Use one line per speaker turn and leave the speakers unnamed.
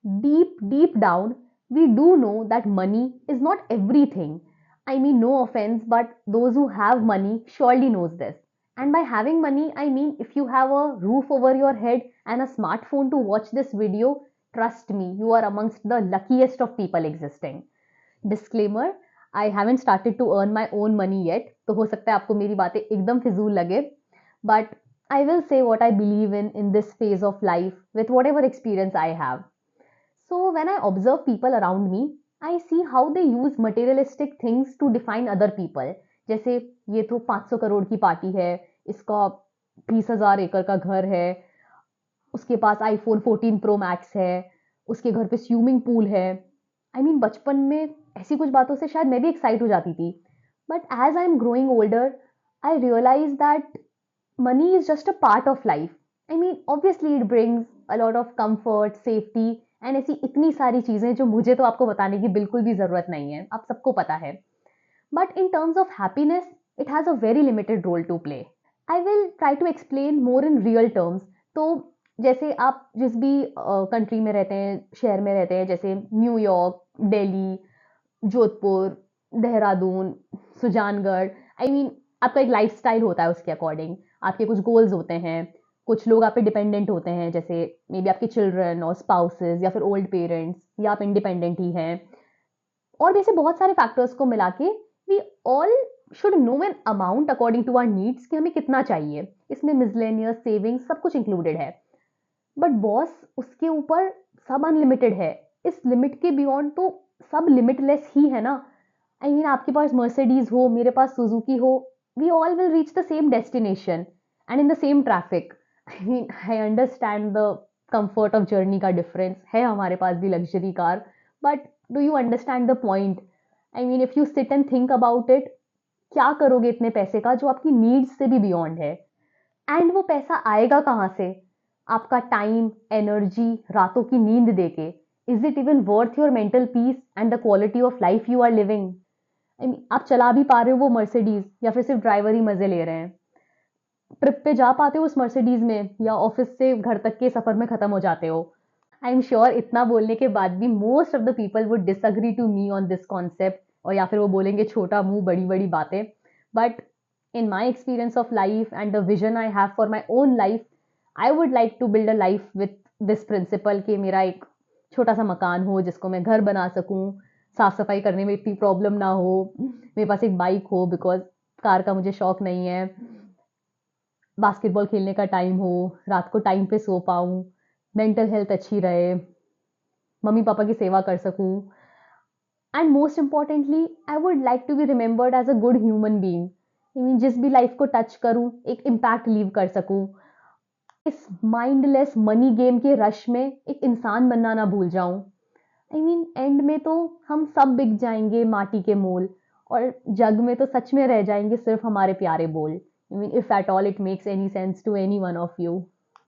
deep down, we do know that money is not everything. I mean, no offense, but those who have money surely knows this. And by having money, I mean if you have a roof over your head and a smartphone to watch this video, trust me, you are amongst the luckiest of people existing. Disclaimer, I haven't started to earn my own money yet, तो हो सकता है आपको मेरी बातें एकदम फिजूल लगे, but I will say what I believe in this phase of life with whatever experience I have. So when I observe people around me, I see how they use materialistic things to define other people. जैसे ये तो 500 करोड़ की party है, इसका 20,000 एकड़ का घर है, उसके पास आईफोन 14 प्रो मैक्स है, उसके घर पे स्विमिंग पूल है। आई मीन बचपन में ऐसी कुछ बातों से शायद मैं भी एक्साइट हो जाती थी, but as I am growing older I realise that money is just a part of life. I mean, obviously it brings a lot of comfort, safety and ऐसी इतनी सारी चीजें जो मुझे तो आपको बताने की बिल्कुल भी जरूरत नहीं है, आप सबको पता है. But in terms of happiness, it has a very limited role to play. I will try to explain more in real terms. तो जैसे आप जिस भी कंट्री में रहते हैं, शहर में रहते हैं, जैसे New York, Delhi, Jodhpur, Dehradun, Sujangarh, I mean आपका एक लाइफस्टाइल होता है, उसके अकॉर्डिंग आपके कुछ गोल्स होते हैं, कुछ लोग आप पे डिपेंडेंट होते हैं, जैसे मे बी आपके चिल्ड्रन और स्पाउसेस या फिर ओल्ड पेरेंट्स, या आप इंडिपेंडेंट ही हैं, और वैसे बहुत सारे फैक्टर्स को मिला के we all should know an amount according to our needs कि हमें कितना चाहिए. इसमें मिसलेनियस सेविंग सब कुछ इंक्लूडेड है. बट बॉस, उसके ऊपर सब अनलिमिटेड है. इस लिमिट के बियॉन्ड तो सब लिमिटलेस ही है ना. आई मीन आपके पास मर्सिडीज हो, मेरे पास सुजुकी हो, we all will reach the same destination and in the same traffic. I mean I understand the comfort of journey का डिफरेंस है, हमारे पास भी luxury car, but do you understand the point? I mean if you sit and think about it, क्या करोगे इतने पैसे का जो आपकी नीड्स से भी बियॉन्ड है? एंड वो पैसा आएगा कहाँ से? आपका टाइम, एनर्जी, रातों की नींद देके. Is it even worth your mental peace and the quality of life you are living? I mean आप चला भी पा रहे हो वो मर्सिडीज, या फिर सिर्फ ड्राइवर ही मजे ले रहे हैं? ट्रिप पे जा पाते हो उस मर्सिडीज में, या ऑफिस से घर तक के सफर में खत्म हो जाते हो? आई एम श्योर इतना बोलने के बाद भी most of the people would disagree to me on this concept, और या फिर वो बोलेंगे छोटा मुंह बड़ी बड़ी बातें. But in my experience of life and the vision I have for my own life, I would like to build a life with this principle कि मेरा एक छोटा सा मकान हो जिसको मैं घर बना सकूं, साफ सफाई करने में इतनी प्रॉब्लम ना हो, मेरे पास एक बाइक हो बिकॉज कार का मुझे शौक नहीं है, बास्केटबॉल खेलने का टाइम हो, रात को टाइम पे सो पाऊं, मेंटल हेल्थ अच्छी रहे, मम्मी पापा की सेवा कर सकूं, and most importantly I would like to be remembered as a good human being. I mean जिस भी लाइफ को टच करूं एक इम्पैक्ट लीव कर सकूं. इस माइंडलेस मनी गेम के रश में एक इंसान बनना ना भूल जाऊं. आई मीन एंड में तो हम सब बिक जाएंगे माटी के मोल, और जग में तो सच में रह जाएंगे सिर्फ हमारे प्यारे बोल. I mean if at all it makes any sense to any one of you.